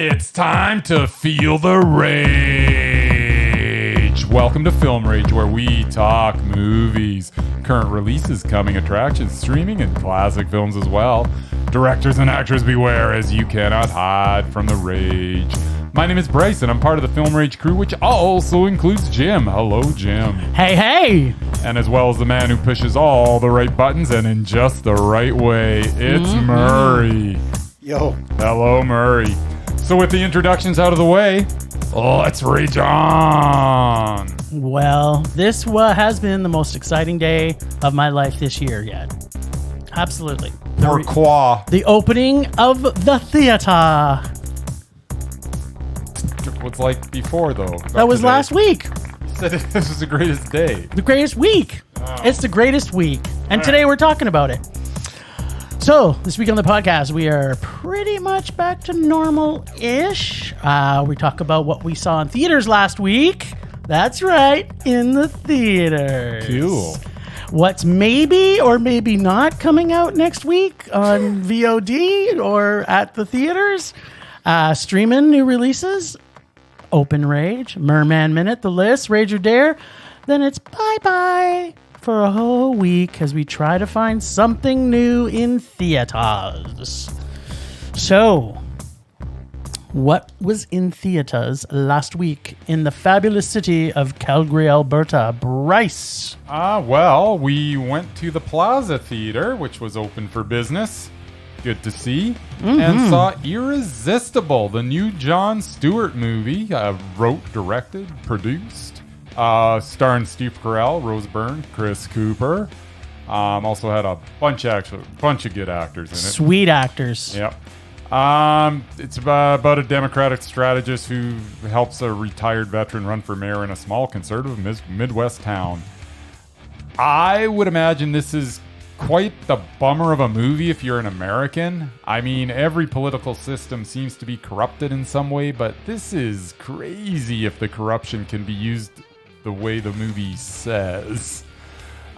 It's time to feel the rage. Welcome to Film Rage, where we talk movies, current releases, coming attractions, streaming, and classic films as well. Directors and actors beware, as you cannot hide from the rage. My name is Bryce, and I'm part of the Film Rage crew, which also includes Jim. Hello, Jim. Hey, hey! And as well as the man who pushes all the right buttons and in just the right way, it's Murray. Yo. Hello, Murray. So with the introductions out of the way, let's rage on. Well, this has been the most exciting day of my life this year yet. Absolutely. Pourquoi? The opening of the theater. What's like before, though? That was last week. You said this was the greatest day. The greatest week. Oh. It's the greatest week. And today we're talking about it. So, this week on the podcast, we are pretty much back to normal-ish. We talk about what we saw in theaters last week. That's right, in the theaters. Cool. What's maybe or maybe not coming out next week on VOD or at the theaters. Streaming new releases. Open Rage, Murman Minute, the list, Rage or Dare. Then it's bye-bye for a whole week as we try to find something new in theaters. So, what was in theaters last week in the fabulous city of Calgary, Alberta? Bryce. Well, we went to the Plaza Theater, which was open for business. Good to see. And saw Irresistible, the new Jon Stewart movie, wrote, directed, produced. Starring Steve Carell, Rose Byrne, Chris Cooper. Also had a bunch of good actors in it. Sweet actors. Yep. It's about a Democratic strategist who helps a retired veteran run for mayor in a small conservative Midwest town. I would imagine this is quite the bummer of a movie if you're an American. I mean, every political system seems to be corrupted in some way, but this is crazy if the corruption can be used the way the movie says.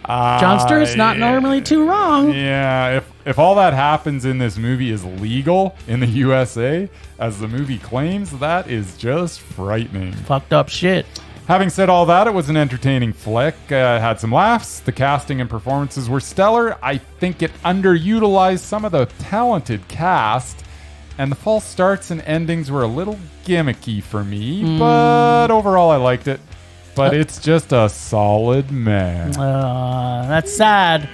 Jon Stewart's not normally too wrong. Yeah, if all that happens in this movie is legal in the USA, as the movie claims, that is just frightening. Fucked up shit. Having said all that, it was an entertaining flick. Had some laughs. The casting and performances were stellar. I think it underutilized some of the talented cast, and the false starts and endings were a little gimmicky for me, but overall I liked it. But it's just a solid meh. That's sad.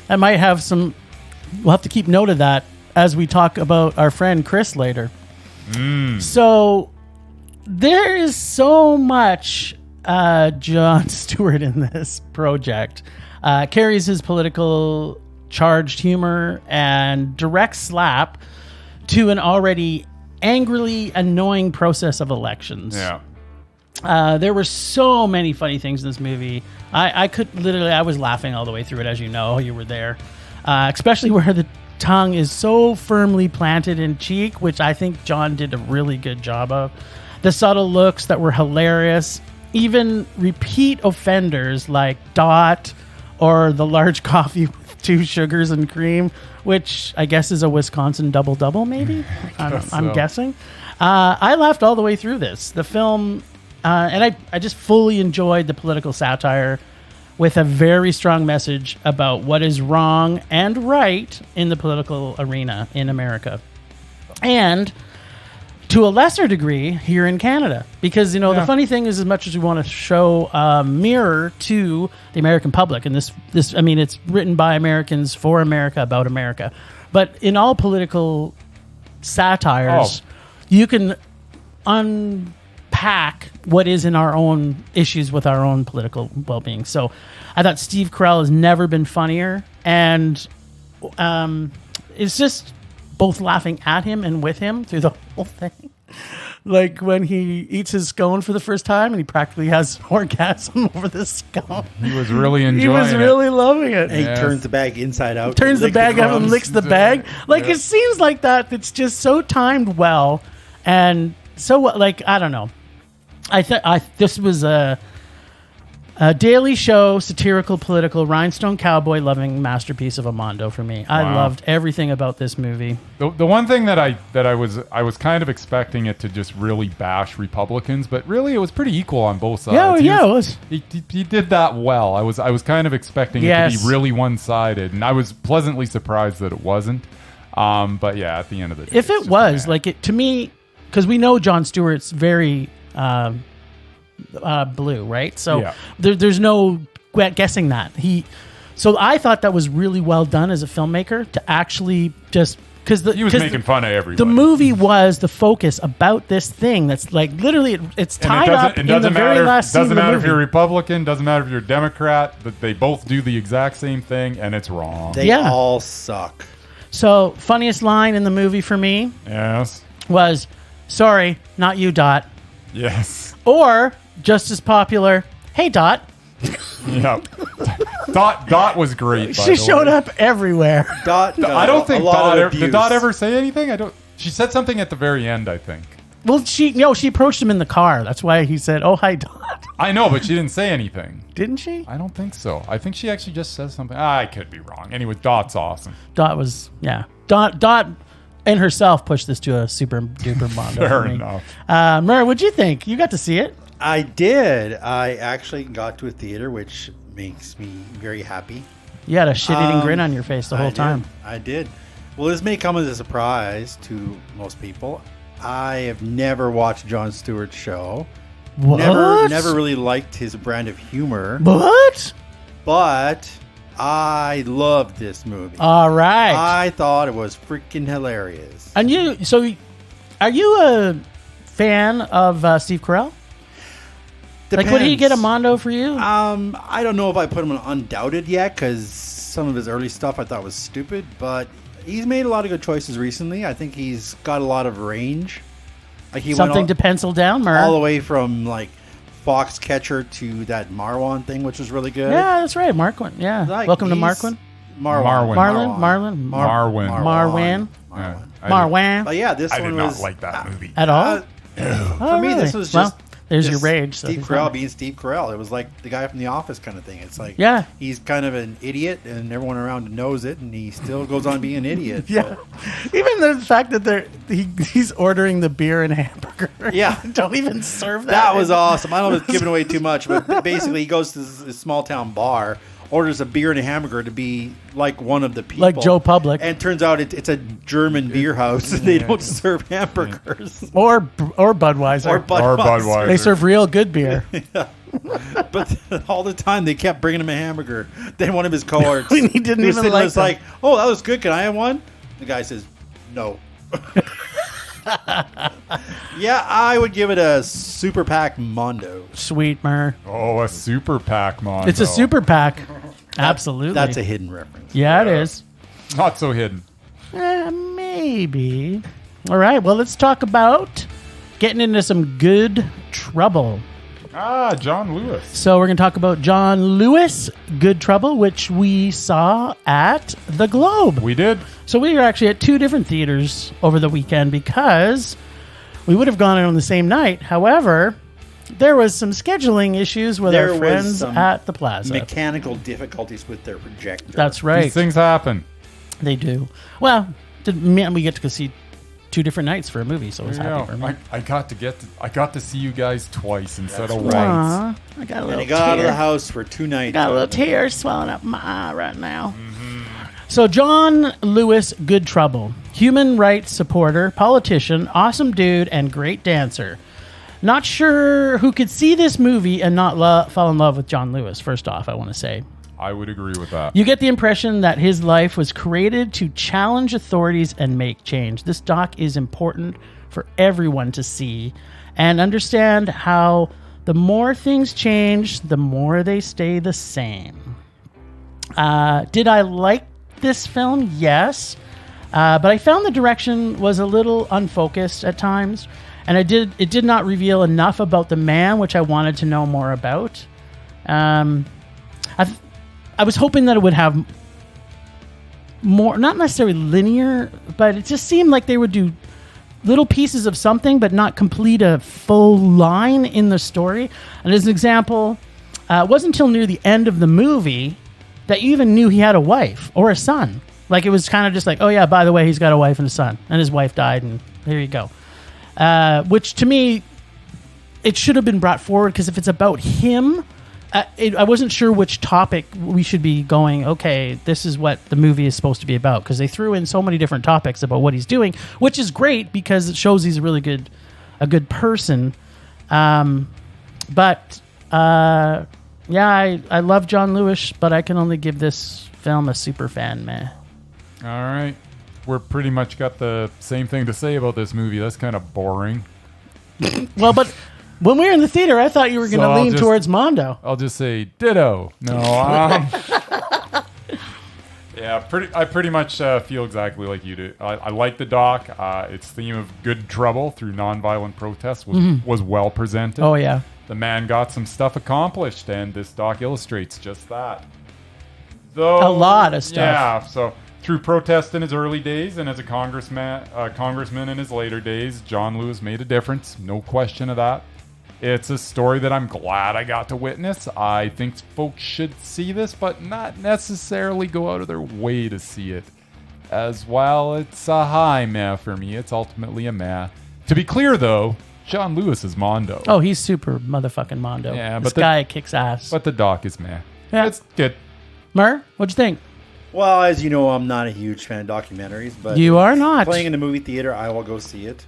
I might have some... We'll have to keep note of that as we talk about our friend Chris later. So, there is so much Jon Stewart in this project. Carries his political charged humor and direct slap to an already angrily annoying process of elections. Yeah. There were so many funny things in this movie. I was laughing all the way through it, as you know. You were there. Especially where the tongue is so firmly planted in cheek, which I think Jon did a really good job of. The subtle looks that were hilarious. Even repeat offenders like Dot or the large coffee with 2 sugars and cream, which I guess is a Wisconsin double-double, maybe? I'm guessing. I laughed all the way through this. The film... and I just fully enjoyed the political satire with a very strong message about what is wrong and right in the political arena in America. And to a lesser degree here in Canada. Because, the funny thing is, as much as we want to show a mirror to the American public, and this, it's written by Americans for America, about America. But in all political satires, you can unpack what is in our own issues with our own political well-being. So I thought Steve Carell has never been funnier, and it's just both laughing at him and with him through the whole thing. Like when he eats his scone for the first time and he practically has orgasm over the scone. He was really enjoying it. He was really loving it. And he turns the bag inside out. Turns the bag out and licks the bag. Like it seems like that. It's just so timed well. And so I don't know. This was Daily Show, satirical, political, rhinestone cowboy loving masterpiece of a Mondo for me. I loved everything about this movie. The one thing that I was kind of expecting it to just really bash Republicans, but really it was pretty equal on both sides. It was. He did that well. I was kind of expecting it to be really one-sided, and I was pleasantly surprised that it wasn't. But yeah, at the end of the day, if it was to me, because we know Jon Stewart's very blue, right? So there's no guessing that So I thought that was really well done as a filmmaker to actually just because he was making fun of everybody. The movie was the focus about this thing that's like literally it's tied up in the very last scene of the movie. Doesn't matter if you're Republican, doesn't matter if you're Democrat, but they both do the exact same thing, and it's wrong. They all suck. So funniest line in the movie for me, was "Sorry, not you, Dot." Yes. Or just as popular, "Hey, Dot." Yep. Dot was great. She showed up everywhere. Dot. I don't think did Dot ever say anything. I don't. She said something at the very end, I think. Well, she approached him in the car. That's why he said, "Oh, hi, Dot." I know, but she didn't say anything. Didn't she? I don't think so. I think she actually just says something. I could be wrong. Anyway, Dot's awesome. Dot was Dot and herself pushed this to a super duper Mondo. Fair enough. Murray, what'd you think? You got to see it. I did. I actually got to a theater, which makes me very happy. You had a shit-eating grin on your face the whole time. I did. Well, this may come as a surprise to most people. I have never watched Jon Stewart's show. What? Never really liked his brand of humor. What? But I loved this movie. All right. I thought it was freaking hilarious. And are you a fan of Steve Carell? Depends. Like, would he get a Mondo for you? I don't know if I put him on Undoubted yet, because some of his early stuff I thought was stupid, but he's made a lot of good choices recently. I think he's got a lot of range. Like Something to pencil down, Murr. All the way from like Foxcatcher to that Marwan thing, which was really good. Yeah, that's right, Marquand. Yeah, like, welcome to Marquand. Marwan. But yeah, this I one did not was like that movie at all. For me, this was just. There's your rage. Steve Carell being Steve Carell. It was like the guy from The Office kind of thing. It's like, he's kind of an idiot, and everyone around knows it, and he still goes on being an idiot. Yeah, even the fact that he's ordering the beer and hamburger. Yeah, don't even serve that. That was awesome. I don't know if it's giving away too much, but basically he goes to this small town bar, orders a beer and a hamburger to be like one of the people, like Joe Public, and turns out it's a German beer house. They don't serve hamburgers or Budweiser or Budweiser. They serve real good beer. Yeah. But all the time they kept bringing him a hamburger. Then one of his cohorts, he didn't even like. Was like, "Oh, that was good. Can I have one?" The guy says, "No." Yeah, I would give it a super pack Mondo. Sweet, Murr. Oh, a super pack Mondo. It's a super pack. Absolutely. That's a hidden reference. Yeah, it is. Not so hidden. Maybe. All right, well, let's talk about getting into some good trouble. John Lewis. So we're going to talk about John Lewis, Good Trouble, which we saw at the Globe. We did. So we were actually at two different theaters over the weekend because we would have gone in on the same night. However, there was some scheduling issues with our friends at the Plaza. Mechanical difficulties with their projector. That's right. These things happen. They do. Well, we get to see two different nights for a movie, so it was happy for me. I got to see you guys twice instead of once. I got a little and he got out of the house for 2 nights. Got a little tear swelling up my eye right now. Mm-hmm. So John Lewis, Good Trouble, human rights supporter, politician, awesome dude, and great dancer. Not sure who could see this movie and not fall in love with John Lewis. First off, I want to say. I would agree with that. You get the impression that his life was created to challenge authorities and make change. This doc is important for everyone to see and understand how the more things change, the more they stay the same. Did I like this film? Yes. But I found the direction was a little unfocused at times. And it did not reveal enough about the man, which I wanted to know more about. I was hoping that it would have more, not necessarily linear, but it just seemed like they would do little pieces of something, but not complete a full line in the story. And as an example, it wasn't until near the end of the movie that you even knew he had a wife or a son. Like, it was kind of just like, oh yeah, by the way, he's got a wife and a son, and his wife died, and there you go. Which to me, it should have been brought forward, because if it's about him, I wasn't sure which topic we should be going, okay, this is what the movie is supposed to be about, because they threw in so many different topics about what he's doing, which is great because it shows he's a good person. But I love John Lewis, but I can only give this film a super fan, man. All right. We're pretty much got the same thing to say about this movie. That's kind of boring. Well, but when we were in the theater, I thought you were going to lean towards Mondo. I'll just say ditto. No. Yeah, I pretty much feel exactly like you do. I like the doc. Its theme of good trouble through nonviolent protest was well presented. Oh, yeah. The man got some stuff accomplished, and this doc illustrates just that. Though, a lot of stuff. Yeah, so through protest in his early days and as a congressman in his later days, John Lewis made a difference. No question of that. It's a story that I'm glad I got to witness. I think folks should see this, but not necessarily go out of their way to see it. As well, it's a high meh for me. It's ultimately a meh. To be clear, though, John Lewis is Mondo. Oh, he's super motherfucking Mondo. Yeah, this guy kicks ass. But the doc is meh. Yeah. It's good. Mur, what'd you think? Well, as you know, I'm not a huge fan of documentaries, but you are not playing in the movie theater. I will go see it.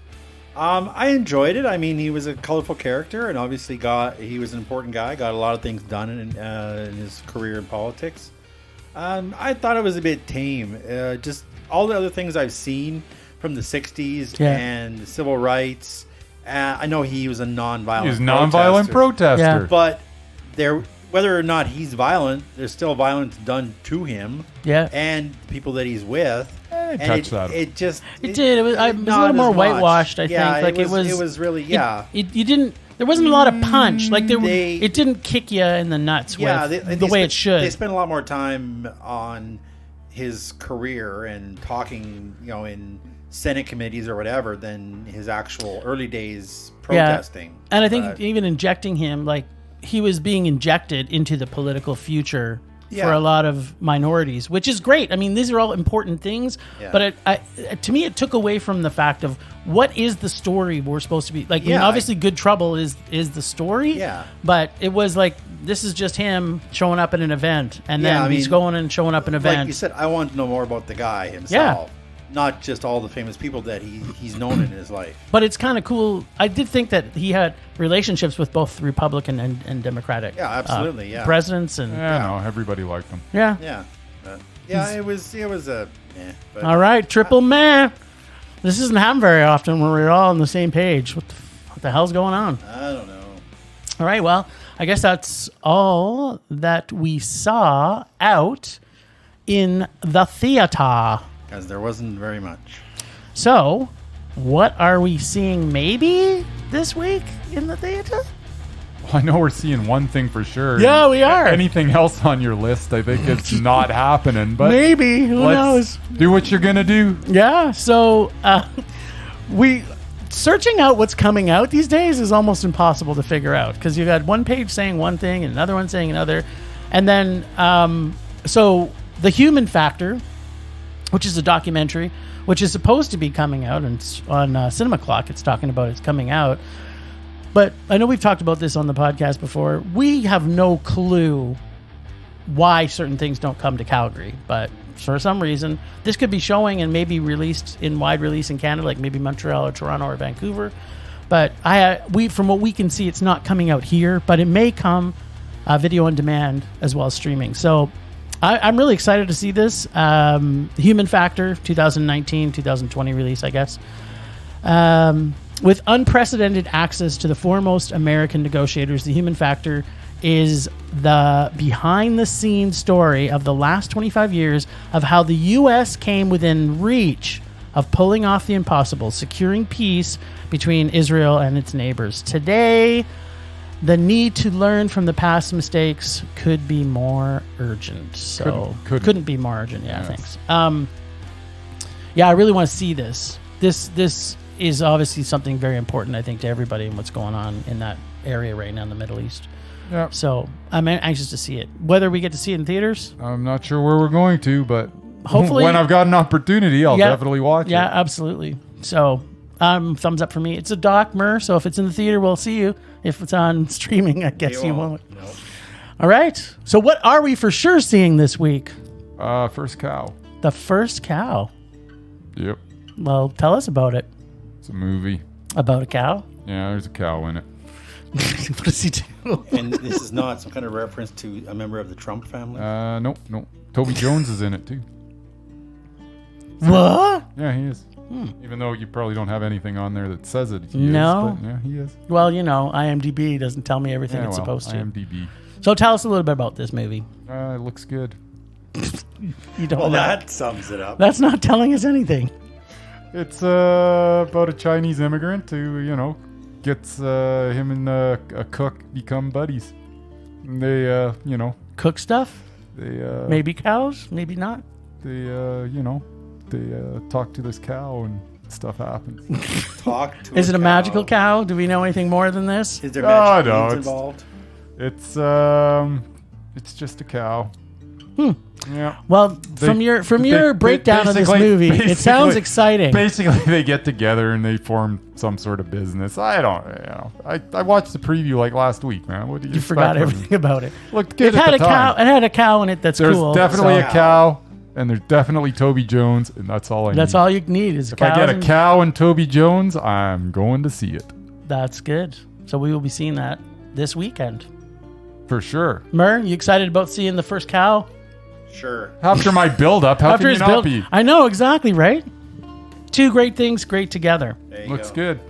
I enjoyed it. I mean, he was a colorful character, and obviously he was an important guy. Got a lot of things done in his career in politics. I thought it was a bit tame. Just all the other things I've seen from the '60s and civil rights. I know he was a nonviolent protester. Yeah. But whether or not he's violent, there's still violence done to him. Yeah. And people that he's with. It did. It was a little more whitewashed, I think. Like it was really, you didn't. There wasn't a lot of punch. Like it didn't kick you in the nuts. With the way it should. They spent a lot more time on his career and talking, in Senate committees or whatever, than his actual early days protesting. Yeah. And I think even injecting him, like he was being injected into the political future. For a lot of minorities, which is great. I mean, these are all important things, but to me, it took away from the fact of what is the story we're supposed to be like. I mean, obviously, Good Trouble is the story, but it was like this is just him showing up at an event, and then he's going and showing up at an event. Like you said, I want to know more about the guy himself. Not just all the famous people that he's known in his life. But it's kind of cool. I did think that he had relationships with both Republican and Democratic presidents. And no, everybody liked him. Yeah. It was a meh. But all right, triple meh. This doesn't happen very often when we're all on the same page. What the hell's going on? I don't know. All right, well, I guess that's all that we saw out in the theater. Because there wasn't very much. So, what are we seeing maybe this week in the theater? Well, I know we're seeing one thing for sure. Yeah, we are. Anything else on your list, I think it's not happening. But maybe. Who knows? Do what you're going to do. Yeah, so searching out what's coming out these days is almost impossible to figure out. Because you've got one page saying one thing and another one saying another. And then, so The Human Factor, which is a documentary, which is supposed to be coming out, and on Cinema Clock, it's talking about it's coming out. But I know we've talked about this on the podcast before. We have no clue why certain things don't come to Calgary, but for some reason, this could be showing and maybe released in wide release in Canada, like maybe Montreal or Toronto or Vancouver. But from what we can see, it's not coming out here, but it may come video on demand as well as streaming. So I'm really excited to see this. Human Factor, 2019, 2020 release, I guess. With unprecedented access to the foremost American negotiators, The Human Factor is the behind-the-scenes story of the last 25 years of how the U.S. came within reach of pulling off the impossible, securing peace between Israel and its neighbors. Today, the need to learn from the past mistakes could be more urgent. So couldn't be more urgent. Yeah, yes. Thanks. I really want to see this. This is obviously something very important, I think, to everybody and what's going on in that area right now in the Middle East. Yeah. So I'm anxious to see it. Whether we get to see it in theaters, I'm not sure where we're going to, but hopefully when I've got an opportunity, I'll definitely watch it. Yeah, absolutely. So thumbs up for me. It's a doc, Mur, so if it's in the theater, we'll see you. If it's on streaming, I guess you won't. No. All right. So what are we for sure seeing this week? First Cow. The First Cow. Yep. Well, tell us about it. It's a movie. About a cow? Yeah, there's a cow in it. What does he do? And this is not some kind of reference to a member of the Trump family. Nope. Toby Jones is in it too. What? Yeah, he is. Even though you probably don't have anything on there that says it. No. Is, but yeah, he is. Well, IMDb doesn't tell me everything it's supposed to. IMDb. So tell us a little bit about this movie. It looks good. You don't Well, know. that sums it up. That's not telling us anything. It's about a Chinese immigrant who, gets him and a cook become buddies. And they, Cook stuff? they Maybe cows, maybe not. they talk to this cow and stuff happens. Talk to Is it a magical cow? Do we know anything more than this? Is there magic no, beans it's- involved? It's just a cow. Yeah. Well, from your breakdown of this movie, it sounds exciting. Basically, they get together and they form some sort of business. I don't, I watched the preview like last week, man. What do you You forgot everything about it. Looked good It had at a the cow. time. It had a cow in it. That's There's cool. definitely so a cow, and there's definitely Toby Jones, and that's all I need. That's all you need is If cows. I get a and- cow and Toby Jones, I'm going to see it That's good. So we will be seeing that this weekend. for sure. Mur, you excited about seeing the first cow? Sure. After my build-up, how After can you his not build, be? I know exactly, right? Two great things, great together. There you Looks go. good.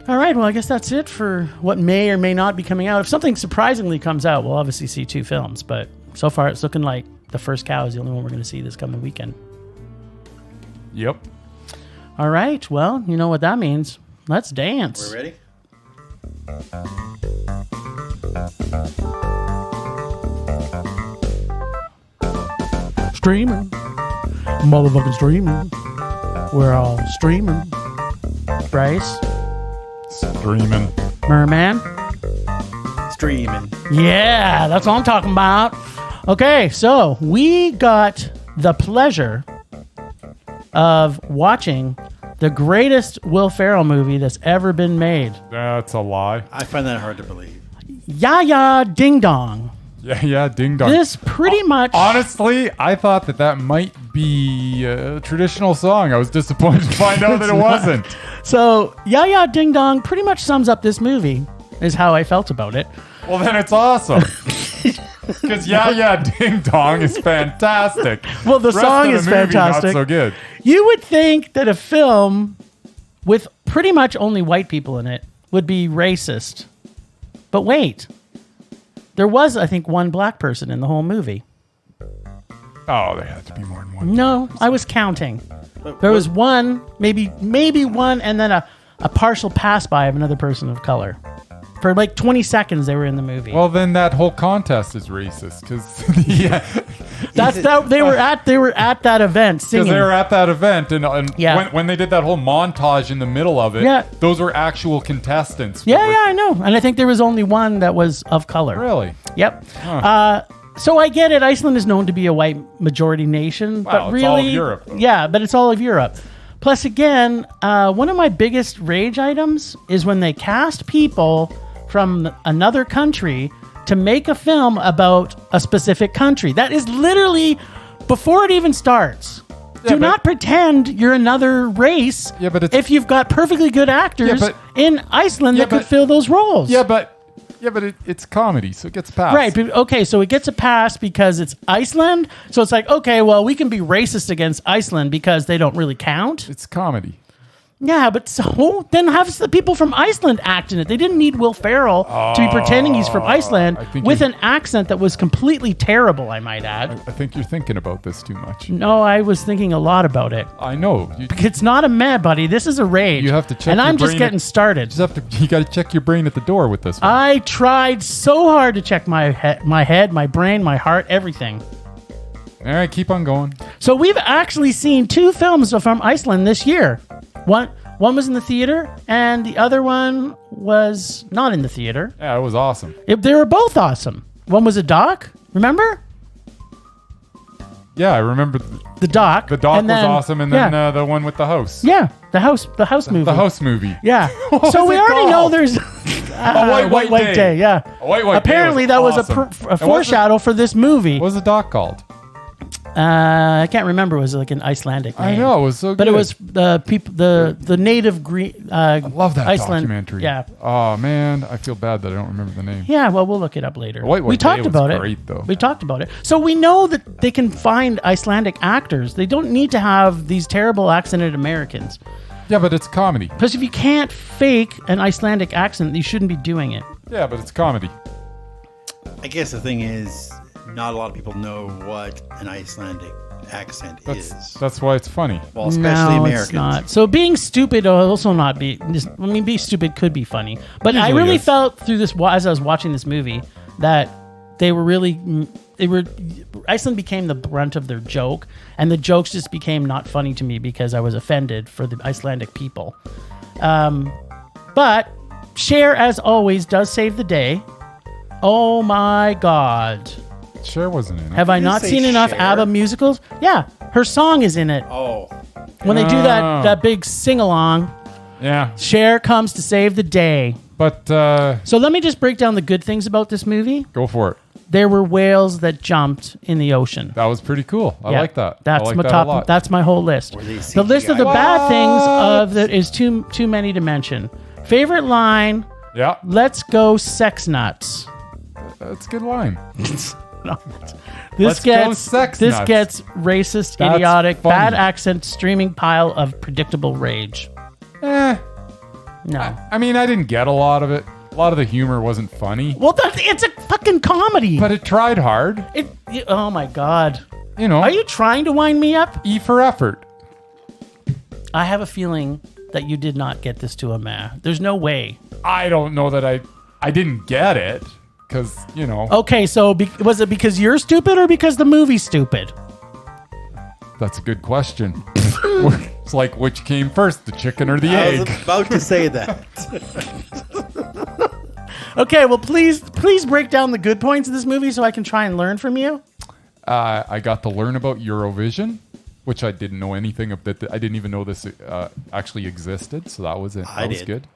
All right, well, I guess that's it for what may or may not be coming out. If something surprisingly comes out, we'll obviously see two films, but so far it's looking like The First Cow is the only one we're going to see this coming weekend. Yep. All right, well, you know what that means. Let's dance. We're ready? Streaming. Motherfucking streaming. We're all streaming. Bryce. Dreaming. Merman. Streaming. Yeah, that's what I'm talking about. Okay, so we got the pleasure of watching the greatest Will Ferrell movie that's ever been made. That's a lie. I find that hard to believe. Ya Ding Dong. Yeah, ding dong. This pretty much... Honestly, I thought that might be a traditional song. I was disappointed to find out that it wasn't. So, Ya Ding Dong pretty much sums up this movie, is how I felt about it. Well, then it's awesome. Because Yeah Ding Dong is fantastic. Well, the Rest song of the is movie, fantastic. Not so good. You would think that a film with pretty much only white people in it would be racist. But wait. There was, I think, one black person in the whole movie. Oh, there had to be more than one. No, I was counting. There was one, maybe one, and then a partial pass by of another person of color. For like 20 seconds, they were in the movie. Well, then that whole contest is racist because They were at that event singing. they were at that event, and Yeah. when they did that whole montage in the middle of it, Yeah. those were actual contestants. Yeah, I know. And I think there was only one that was of color. Really? Yep. So I get it. Iceland is known to be a white majority nation, but Well, really, it's all of Europe, though. Yeah, but it's all of Europe. Plus, again, one of my biggest rage items is when they cast people from another country to make a film about a specific country. That is literally before it even starts. Do not pretend you're another race. Yeah, but if you've got perfectly good actors in Iceland that could fill those roles. Yeah, but it's comedy, so it gets passed. Right, but okay, so it gets a pass because it's Iceland. So it's like, okay, well, we can be racist against Iceland because they don't really count. It's comedy. Yeah, but so then have the people from Iceland act in it. They didn't need Will Ferrell to be pretending he's from Iceland with an accent that was completely terrible, I might add. I think you're thinking about this too much. No, I was thinking a lot about it. I know. It's not a meh, buddy. This is a rage. You have to check and your I'm just brain getting started. You got to check your brain at the door with this one. I tried so hard to check my head, my brain, my heart, everything. All right, keep on going. So we've actually seen two films from Iceland this year. One was in the theater, and the other one was not in the theater. Yeah, it was awesome. They were both awesome. One was a doc, remember? Yeah, I remember. The doc. The doc was awesome, and then the one with the house. Yeah, the house movie. The house movie. Yeah. What So was we it already know called? there's A White Day. Yeah. A White Day Apparently, was that awesome. was a foreshadow for this movie. What was the doc called? I can't remember. It was like an Icelandic name. I know, it was so good. But it was the people, the native Green. I love that documentary. Yeah. Oh man, I feel bad that I don't remember the name. Yeah, well, we'll look it up later. White we Day talked was about it. great, though. We talked about it. So we know that they can find Icelandic actors. They don't need to have these terrible accented Americans. Yeah, but it's comedy. Because if you can't fake an Icelandic accent, you shouldn't be doing it. Yeah, but it's comedy. I guess the thing is, not a lot of people know what an Icelandic accent is. That's why it's funny. Well, especially no, Americans. It's not. So being stupid will also not be. I mean, be stupid could be funny, but I Usually really is. felt through this as I was watching this movie that they were really. Iceland became the brunt of their joke, and the jokes just became not funny to me because I was offended for the Icelandic people. But Cher, as always, does save the day. Oh my God. Cher wasn't in it. Have I You not say seen enough Cher? ABBA musicals? Yeah, her song is in it. Oh, When they do Oh. that big sing-along, Yeah, Cher comes to save the day. but So let me just break down the good things about this movie. go for it. There were whales that jumped in the ocean. That was pretty cool. I Yeah, like that. That's I like my that top. a lot. That's my whole list. Were they The list of the CGI? bad things of that is too many to mention. Favorite line: Yeah, "Let's go, sex nuts." that's a good line. No. Let's go, sex this nuts. gets racist, That's idiotic, funny. bad accent, streaming pile of predictable rage. Eh, No. I mean, I didn't get a lot of it. A lot of the humor wasn't funny, Well, it's a fucking comedy. but it tried hard. Oh my God. You know, Are you trying to wind me up? E for effort. I have a feeling that you did not get this to a meh. There's no way. I don't know that I didn't get it because you know Okay, so was it because you're stupid or because the movie's stupid? that's a good question. It's like which came first, the chicken or the I egg? was about to say that. Okay, well, please break down the good points of this movie so I can try and learn from you. I got to learn about Eurovision, which I didn't know anything of. That I didn't even know this actually existed. So that was it. I That was did. good.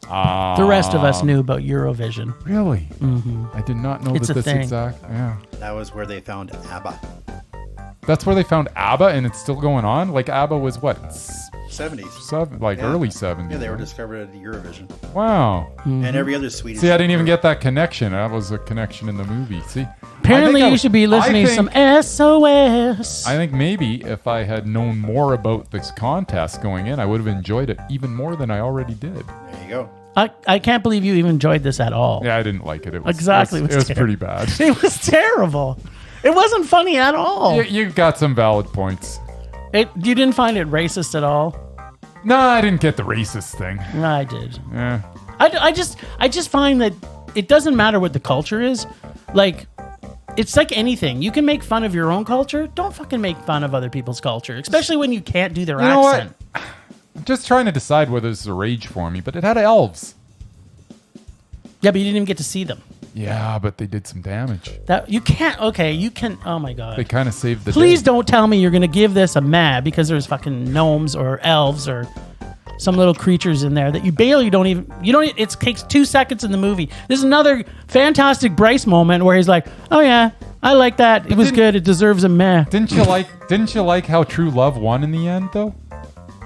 The rest of us knew about Eurovision. Really? Mm-hmm. I did not know It's that a this thing. exact. Yeah, That was where they found ABBA. that's where they found ABBA, and it's still going on. Like ABBA was what 70s. like early 70s. Yeah, they were right? discovered at the Eurovision. Wow. And every other Swedish. See, I didn't even get that connection. That was a connection in the movie. See, Apparently, I think you should be listening to some SOS. I think maybe if I had known more about this contest going in, I would have enjoyed it even more than I already did. There you go. I can't believe you even enjoyed this at all. Yeah, I didn't like it. It was Exactly, It it was was pretty bad. It was terrible. It wasn't funny at all. You got some valid points. You didn't find it racist at all? No, I didn't get the racist thing. No, I did. Yeah. I just find that it doesn't matter what the culture is. Like, it's like anything. You can make fun of your own culture. Don't fucking make fun of other people's culture, especially when you can't do their You know accent. what? I'm just trying to decide whether this is a rage for me, but it had elves. Yeah, but you didn't even get to see them. Yeah, but they did some damage. That you can't. Okay, you can. Oh my god. They kind of saved the Please day. don't tell me you're gonna give this a meh because there's fucking gnomes or elves or some little creatures in there that you barely don't even. You don't. It takes 2 seconds in the movie. This is another fantastic Bryce moment where he's like, "Oh yeah, I like that. It was good. It deserves a meh." Didn't you like how True Love won in the end though?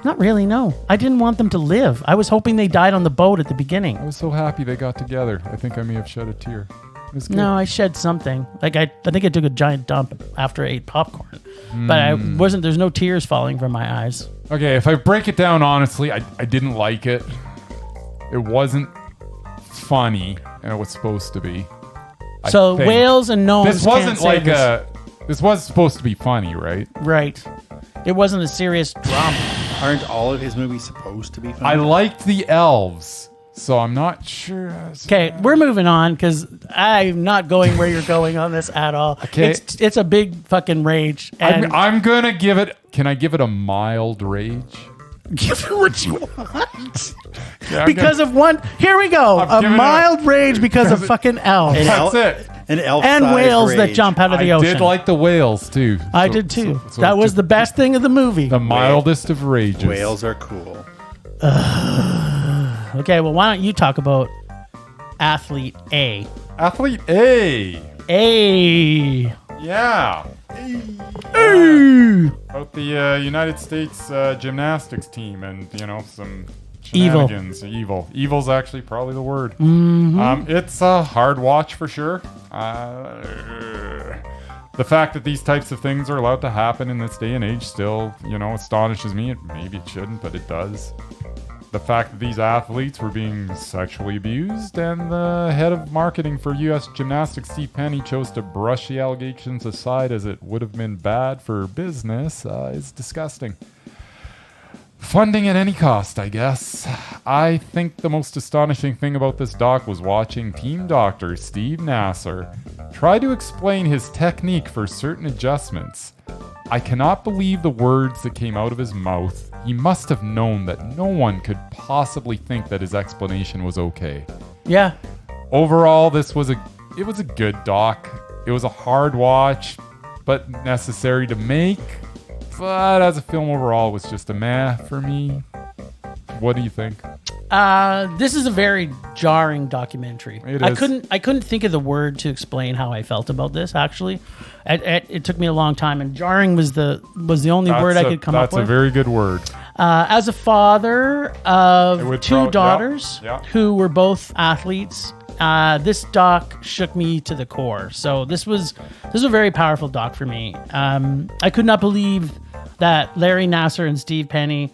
Not really. No, I didn't want them to live. I was hoping they died on the boat at the beginning. I was so happy they got together. I think I may have shed a tear. It was good. No, I shed something. Like I think I took a giant dump after I ate popcorn, but I wasn't. There's no tears falling from my eyes. Okay, if I break it down honestly, I didn't like it. It wasn't funny, and it was supposed to be. I So think. whales and gnomes. This wasn't can't like save us. a. This was supposed to be funny, right? Right. It wasn't a serious drama. Aren't all of his movies supposed to be funny? I liked the elves, so I'm not sure. Okay, we're moving on because I'm not going where you're going on this at all. Okay. It's a big fucking rage. And I'm gonna give it. Can I give it a mild rage? Give her what you want. Yeah, Because of one. Here we go. I'm A giving mild rage because of fucking elves. That's it. An elf And whales that jump out of the I ocean. did like the whales too. I So- did too. so That was just the best thing of the movie. the mildest of rages. Whales are cool. Okay, well, why don't you talk about Athlete A? Athlete A. A. Yeah. Ooh. About the United States gymnastics team and, some Evil. shenanigans. Evil's actually probably the word. It's a hard watch for sure. The fact that these types of things are allowed to happen in this day and age still, astonishes me. Maybe it shouldn't, but it does. The fact that these athletes were being sexually abused and the head of marketing for U.S. Gymnastics, Steve Penny, chose to brush the allegations aside as it would have been bad for business is disgusting. Funding at any cost, I guess. I think the most astonishing thing about this doc was watching team doctor Steve Nasser try to explain his technique for certain adjustments. I cannot believe the words that came out of his mouth. He must have known that no one could possibly think that his explanation was okay. Yeah. Overall, it was a good doc. It was a hard watch, but necessary to make. But as a film overall, it was just a meh for me. What do you think? This is a very jarring documentary. It I is. couldn't think of the word to explain how I felt about this. Actually, it took me a long time, and jarring was the only word I could come up with. That's a very good word. As a father of It would two daughters yeah. who were both athletes, this doc shook me to the core. So this was a very powerful doc for me. I could not believe that Larry Nasser and Steve Penny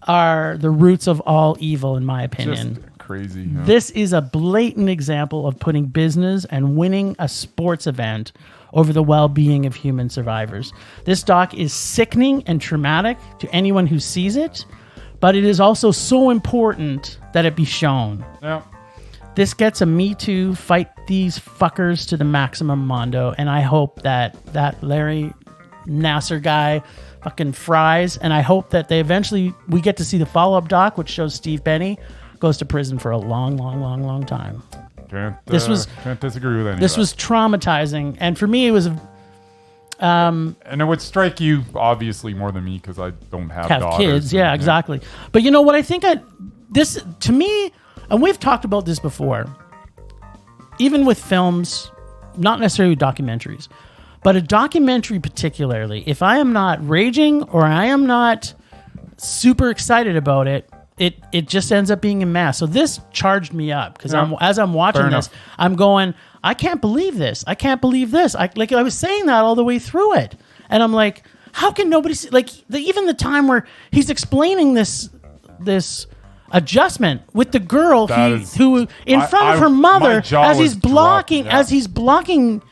are the roots of all evil, in my opinion. Just crazy. Yeah. This is a blatant example of putting business and winning a sports event over the well-being of human survivors. This doc is sickening and traumatic to anyone who sees it, but it is also so important that it be shown. Yeah. This gets a Me Too, fight these fuckers to the maximum mondo, and I hope that Larry Nasser guy fucking fries, and I hope that we get to see the follow-up doc, which shows Steve Penny goes to prison for a long, long, long, long time. Can't disagree with any This of that. was traumatizing, and for me, it was And it would strike you, obviously, more than me, because I don't have daughters. kids. Yeah, exactly. But you know what? I think this, to me, and we've talked about this before, even with films, not necessarily documentaries, but a documentary particularly, if I am not raging or I am not super excited about it, it just ends up being a mess. So this charged me up because as I'm watching Fair this, enough. I'm going, I can't believe this. I can't believe this. I was saying that all the way through it, and I'm like, how can nobody see? Like even the time where he's explaining this adjustment with the girl who in front of her mother as he's blocking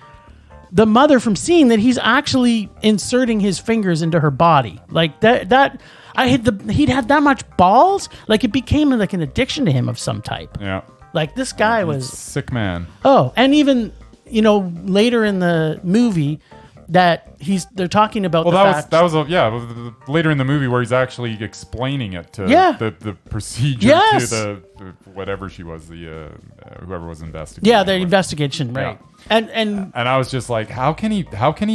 the mother from seeing that he's actually inserting his fingers into her body. Like that he'd had that much balls, like it became like an addiction to him of some type. Yeah. Like this guy was Sick man. Oh, and even later in the movie that they're talking about later in the movie where he's actually explaining it to the procedure Yes. to the whatever she was, the whoever was investigating. Yeah, the investigation, right. Yeah. And I was just like, how can he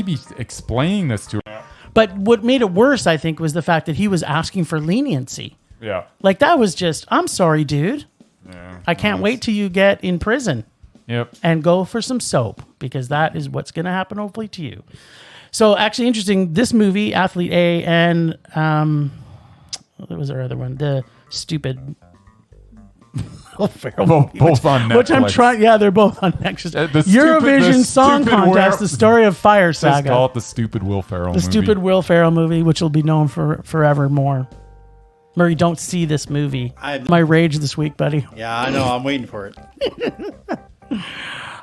be explaining this to her? but what made it worse, I think, was the fact that he was asking for leniency. Yeah. Like that was just, I'm sorry, dude. Yeah. I can't wait till you get in prison. Yep. And go for some soap, because that is what's going to happen hopefully to you. So actually interesting, this movie, Athlete A, and what was our other one? The stupid Will Ferrell movie, both on Netflix. which I'm trying. Yeah, they're both on Netflix. The Song stupid Contest: The Story of Fire Just Saga. call it the stupid Will Ferrell movie. The stupid Will Ferrell movie, which will be known for forevermore. Murray, don't see this movie. My rage this week, buddy. Yeah, I know. I'm waiting for it.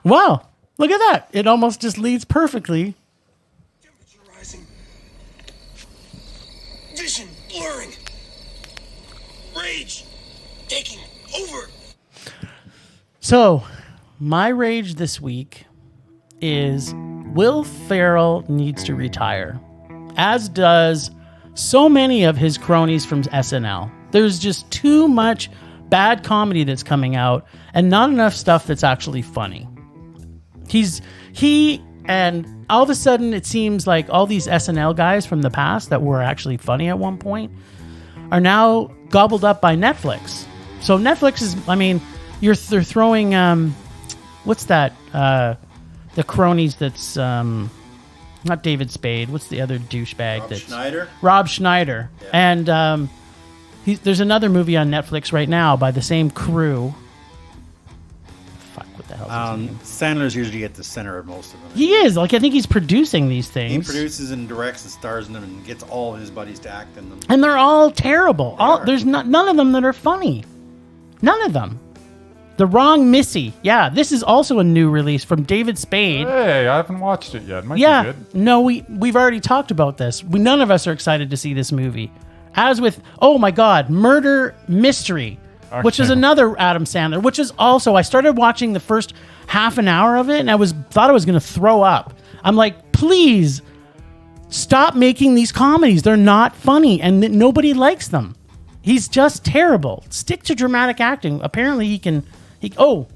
Wow, look at that! It almost just leads perfectly. Temperature rising. Vision blurring. Rage taking over. So, my rage this week is Will Ferrell needs to retire, as does so many of his cronies from SNL. There's just too much bad comedy that's coming out and not enough stuff that's actually funny. And all of a sudden it seems like all these SNL guys from the past that were actually funny at one point are now gobbled up by Netflix. So Netflix is, I mean, they're throwing, what's that? The cronies that's, not David Spade. What's the other douchebag? Rob Schneider. Yeah. And there's another movie on Netflix right now by the same crew. Fuck, what the hell? Sandler's usually at the center of most of them. He is. Like, I think he's producing these things. He produces and directs and stars in them and gets all of his buddies to act in them. And they're all terrible. There's none of them that are funny. None of them. The Wrong Missy. Yeah, this is also a new release from David Spade. Hey, I haven't watched it yet. Might be good. No, we've already talked about this. None of us are excited to see this movie. As with, oh my God, Murder Mystery, which is another Adam Sandler, which is also, I started watching the first half an hour of it and thought I was going to throw up. I'm like, please stop making these comedies. They're not funny and nobody likes them. He's just terrible. Stick to dramatic acting. Apparently he can...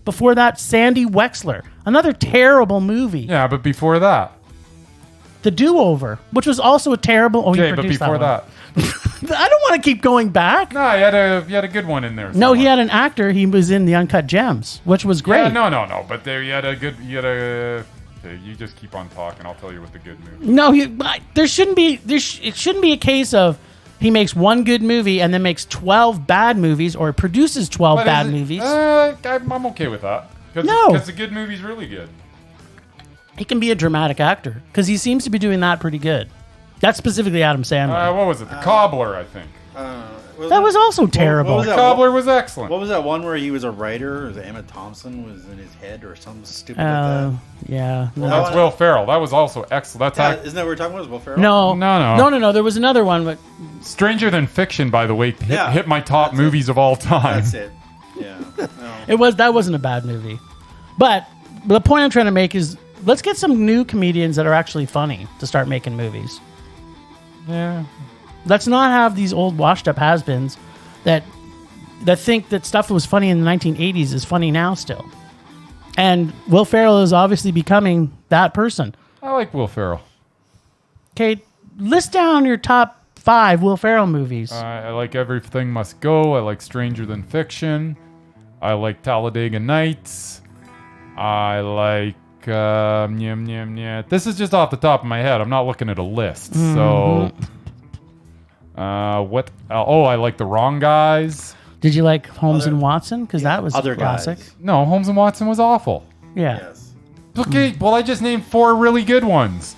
before that, Sandy Wexler. Another terrible movie. Yeah, but before that. The Do-Over, which was also a terrible... Okay, but before that. I don't want to keep going back. No, you had a good one in there. No, he had an actor. He was in The Uncut Gems, which was great. Yeah, no. But there you had a good... you just keep on talking. I'll tell you what the good movie is. No, it shouldn't be a case of... He makes one good movie and then makes 12 bad movies or produces 12 bad movies. I'm okay with that. Because the good movie's really good. He can be a dramatic actor because he seems to be doing that pretty good. That's specifically Adam Sandler. What was it? The Cobbler, I think. That was also terrible. The Cobbler was excellent. What was that one where he was a writer? Was it Emma Thompson was in his head or something stupid like that? Yeah. No. That's Will Ferrell. That was also excellent. Isn't that what we're talking about? Was Will Ferrell? No. There was another one. But Stranger Than Fiction, by the way, hit my top movies of all time. That's it. Yeah. No. That wasn't a bad movie. But the point I'm trying to make is let's get some new comedians that are actually funny to start making movies. Yeah. Let's not have these old washed-up has-beens that think that stuff that was funny in the 1980s is funny now still. And Will Ferrell is obviously becoming that person. I like Will Ferrell. Okay, list down your top 5 Will Ferrell movies. I like Everything Must Go. I like Stranger Than Fiction. I like Talladega Nights. I like... This is just off the top of my head. I'm not looking at a list. Mm-hmm. So... I like The Wrong Guys. Did you like Holmes and Watson? Because that was a classic. Guys. No, Holmes and Watson was awful. Yeah. Yes. Okay, well, I just named 4 really good ones.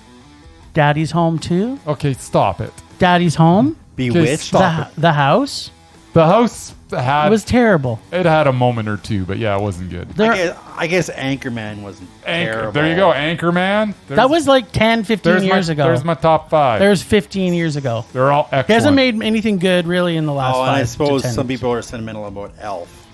Daddy's Home 2? Okay, stop it. Daddy's Home? Bewitched? Stop it. The House? The House had... It was terrible. It had a moment or two, but yeah, it wasn't good. I guess Anchorman wasn't terrible. There you go, Anchorman. That was like 10, 15 years ago. There's my top 5. There's 15 years ago. They're all excellent. He hasn't made anything good really in the last 5 and I suppose to 10 some people are sentimental about Elf.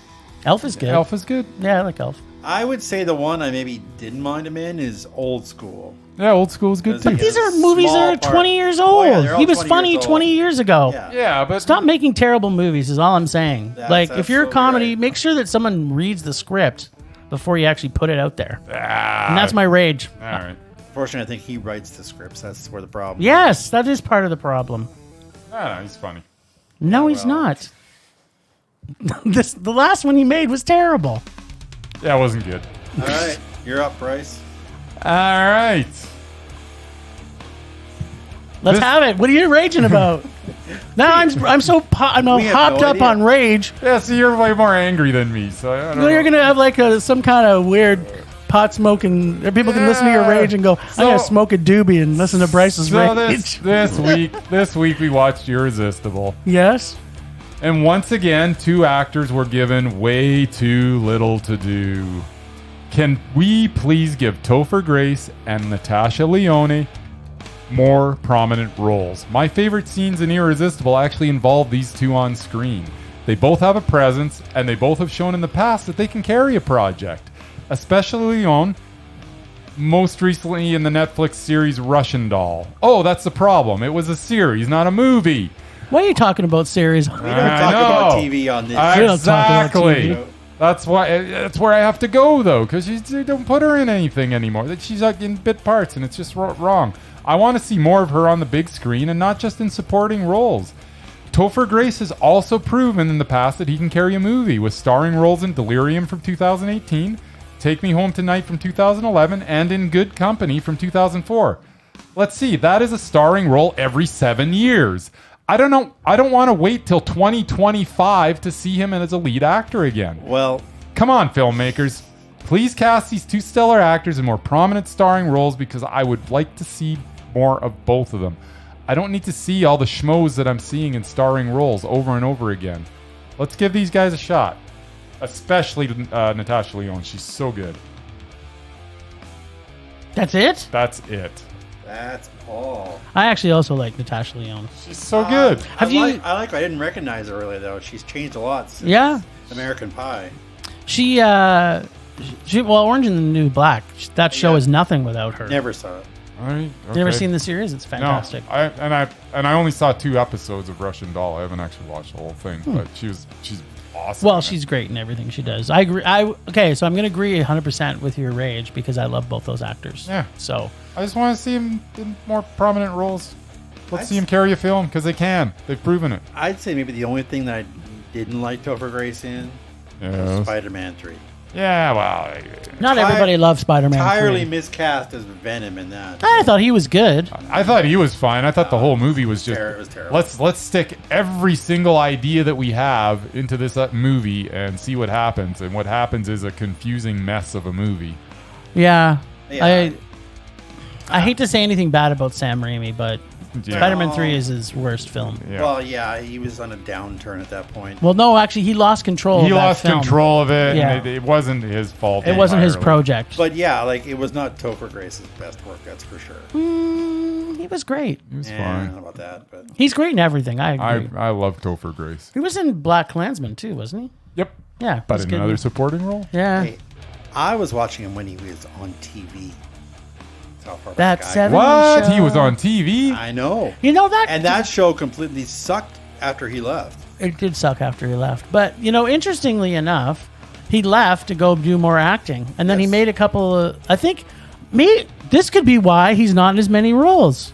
Elf is good. Elf is good. Yeah, I like Elf. I would say the one I maybe didn't mind him in is Old School. Yeah, Old School is good too. But these are movies that are 20 years old. He was funny 20 years ago. Yeah, but... Stop making terrible movies is all I'm saying. If you're a comedy, make sure that someone reads the script before you actually put it out there. And that's my rage. All right. Fortunately, I think he writes the scripts. That's where the problem Yes, that is part of the problem. No, he's funny. No, he's not. The last one he made was terrible. Yeah, it wasn't good. All right. You're up, Bryce. All right. Let's have it. What are you raging about? Now I'm so hopped up on rage. Yeah, so you're way more angry than me. So I don't know. You're gonna have like some kind of weird pot smoking. People can listen to your rage and go, "I'm gonna smoke a doobie and listen to Bryce's rage." This week we watched Irresistible. Yes. And once again, 2 actors were given way too little to do. Can we please give Topher Grace and Natasha Lyonne more prominent roles? My favorite scenes in Irresistible actually involve these 2 on screen. They both have a presence, and they both have shown in the past that they can carry a project. Especially Lyonne. Most recently in the Netflix series Russian Doll. Oh, that's the problem. It was a series, not a movie. Why are you talking about series? We don't talk about TV on this. We don't talk about Exactly. TV. That's why. That's where I have to go though, because you don't put her in anything anymore. That she's like in bit parts, and it's just wrong. I want to see more of her on the big screen, and not just in supporting roles. Topher Grace has also proven in the past that he can carry a movie with starring roles in Delirium from 2018, Take Me Home Tonight from 2011, and In Good Company from 2004. Let's see, that is a starring role every 7 years. I don't know. I don't want to wait till 2025 to see him as a lead actor again. Well, Come on, filmmakers. Please cast these two stellar actors in more prominent starring roles because I would like to see more of both of them. I don't need to see all the schmoes that I'm seeing in starring roles over and over again. Let's give these guys a shot. Especially Natasha Lyonne. She's so good. That's it? That's it. that's Paul. I actually also like Natasha Lyonne. She's so good. Have you- I didn't recognize her earlier though. She's changed a lot since Yeah. American Pie. She Orange and the New Black. That show Yeah. is nothing without her. Never saw it. All right, You never okay. seen the series? It's fantastic. No, I only saw 2 episodes of Russian Doll. I haven't actually watched the whole thing, but she's awesome. Well, she's great in everything she does. I agree. Okay, so I'm going to agree 100% with your rage because I love both those actors. Yeah. So I just want to see him in more prominent roles. Let's see him carry a film because they can. They've proven it. I'd say maybe the only thing that I didn't like Topher Grace in was Yes. Spider-Man 3. Yeah, well, not everybody loves Spider-Man. Entirely 3. miscast as Venom in that. I thought he was good. I thought he was fine. I thought the whole movie was just. It was terrible. Let's stick every single idea that we have into this movie and see what happens. And what happens is a confusing mess of a movie. Yeah. Yeah. I hate to say anything bad about Sam Raimi, but Yeah. Spider-Man 3 is his worst film. Yeah. Well, yeah, he was on a downturn at that point. Well, no, actually, he lost control. He of that lost film. control of it. Yeah. And it wasn't his fault. It wasn't his entirely. project. But yeah, like it was not Topher Grace's best work, that's for sure. He was great. He was Yeah, I don't fine. know about that, but He's great in everything. I agree. I love Topher Grace. He was in Black Klansman too, wasn't he? Yep. Yeah, But he's in good. another supporting role? Yeah. hey, I was watching him when he was on TV. South Park That guy. 70s What? show. He was on TV? I know. You know that And that show completely sucked after he left. it did suck after he left. But interestingly enough, he left to go do more acting, and then he Yes. made a couple of. I think this could be why he's not in as many roles.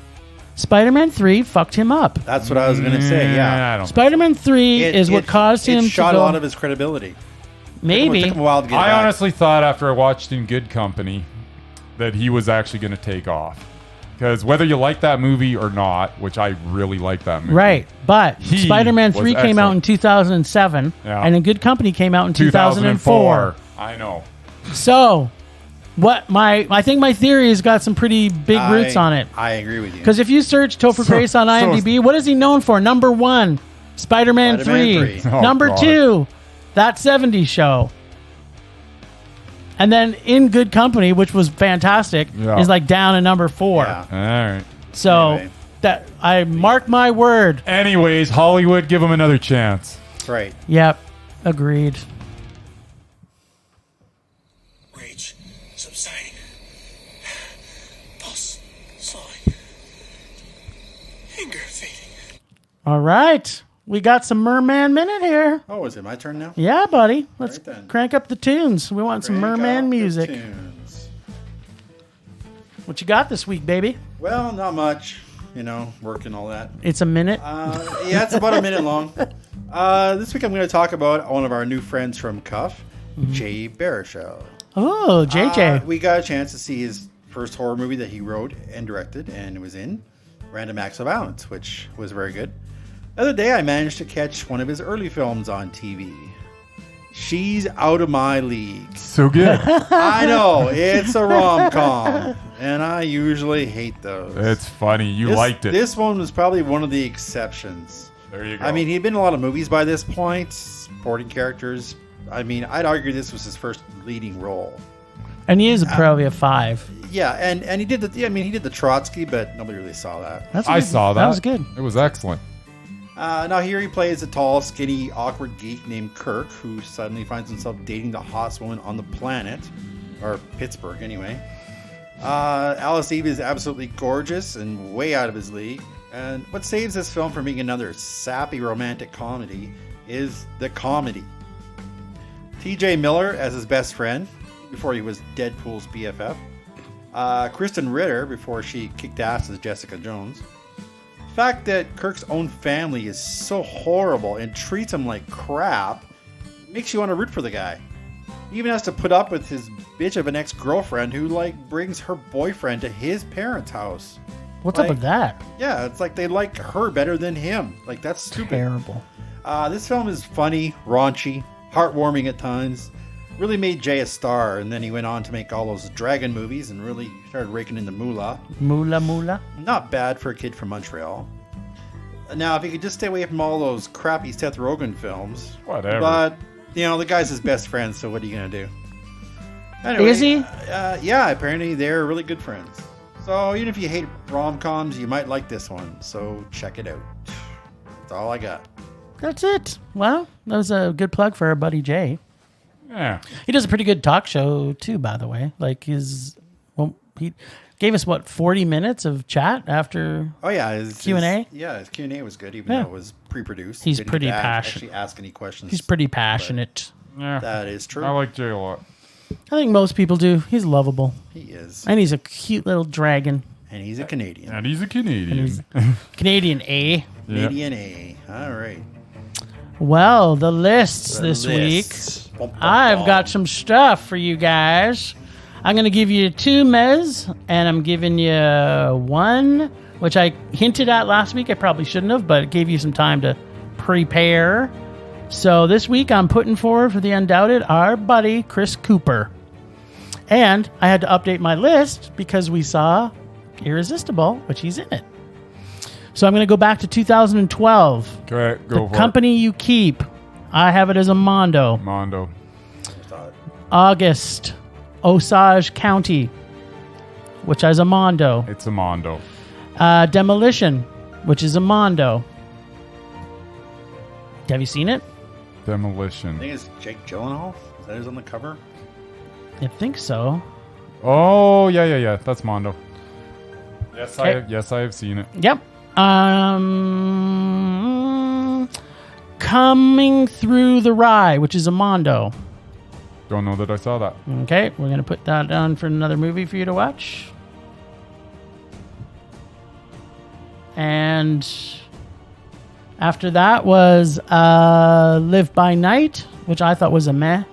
Spider-Man 3 fucked him up. That's what I was going to say, yeah. I don't Spider-Man 3 is what caused him it to shot go. a lot of his credibility. Maybe. It took him a while to get it I back. honestly thought after I watched In Good Company that he was actually going to take off. Because whether you like that movie or not, which I really like that movie. Right, but He Spider-Man was 3 came out in excellent. 2007, Yeah. and In Good Company came out in 2004. I know. So, I think my theory has got some pretty big roots on it. I agree with you. Because if you search Topher Grace on IMDb, what is he known for? Number 1, Spider-Man 3. Spider-Man 3. Oh, Number God. 2, That 70s Show. And then In Good Company, which was fantastic, Yeah. is like down at number 4. Yeah. All right. So Anyway. that I mark my word. Anyways, Hollywood, give him another chance. Right. Yep, agreed. Rage subsiding. Pulse slowing. Anger fading. All right, we got some Murman Minute here. Oh, is it my turn now? Yeah, buddy. Let's Right then. crank up the tunes. We want some Crank up Murman the music. tunes. What you got this week, baby? Well, not much. Work and all that. It's a minute. Yeah, it's about a minute long. This week I'm going to talk about one of our new friends from Cuff, Jay Baruchel. Oh, JJ. We got a chance to see his first horror movie that he wrote and directed, and it was in Random Acts of Violence, which was very good. The other day I managed to catch one of his early films on TV. She's Out of My League. So good. I know, it's a rom-com, and I usually hate those. It's funny. You liked it. This one was probably one of the exceptions. There you go. I mean, he'd been in a lot of movies by this point, supporting characters. I mean, I'd argue this was his first leading role. And he is probably a 5. Yeah, and he did he did the Trotsky, but nobody really saw that. That's I good. saw that. That was good. It was excellent. Now here he plays a tall, skinny, awkward geek named Kirk, who suddenly finds himself dating the hottest woman on the planet, or Pittsburgh anyway. Alice Eve is absolutely gorgeous and way out of his league. And what saves this film from being another sappy romantic comedy is the comedy. T.J. Miller as his best friend before he was Deadpool's BFF. Kristen Ritter before she kicked ass as Jessica Jones. The fact that Kirk's own family is so horrible and treats him like crap makes you want to root for the guy. He even has to put up with his bitch of an ex-girlfriend who brings her boyfriend to his parents' house. What's up with that? Yeah, it's like they like her better than him. That's stupid. Terrible. This film is funny, raunchy, heartwarming at times. Really made Jay a star, and then he went on to make all those dragon movies and really started raking in the moolah. Moolah. Not bad for a kid from Montreal. Now, if you could just stay away from all those crappy Seth Rogen films. Whatever. But, the guy's his best friend, so what are you going to do? Anyway, Is he? Yeah, apparently they're really good friends. So even if you hate rom-coms, you might like this one. So check it out. That's all I got. That's it. Well, that was a good plug for our buddy Jay. Yeah. He does a pretty good talk show too, by the way. He gave us 40 minutes of chat after. Oh yeah, his Q&A? His Q&A was good, even though it was pre-produced. He's Didn't pretty have to passionate. Actually, ask any questions. He's pretty passionate. Yeah. That is true. I like Jay a lot. I think most people do. He's lovable. He is, And he's a cute little dragon. and he's a Canadian. And he's a Canadian. Canadian A. Canadian A. All right. Well, the lists this week. I've got some stuff for you guys. I'm going to give you 2 Mez, and I'm giving you 1, which I hinted at last week. I probably shouldn't have, but it gave you some time to prepare. So this week I'm putting forward for the Undoubted our buddy Chris Cooper. And I had to update my list because we saw Irresistible, which he's in it. So I'm going to go back to 2012. Okay, go for Company You Keep. I have it as a Mondo. it. Mondo. August, Osage County, which is a Mondo. It's a Mondo. Demolition, which is a Mondo. Have you seen it? Demolition. I think it's Jake Gyllenhaal. Is that who's on the cover? I think so. Oh, yeah. That's Mondo. Yes, Okay. I have seen it. Yep. Coming Through the Rye, which is a Mondo. Don't know that I saw that. Okay, we're going to put that down for another movie for you to watch. And after that was Live by Night, which I thought was a meh.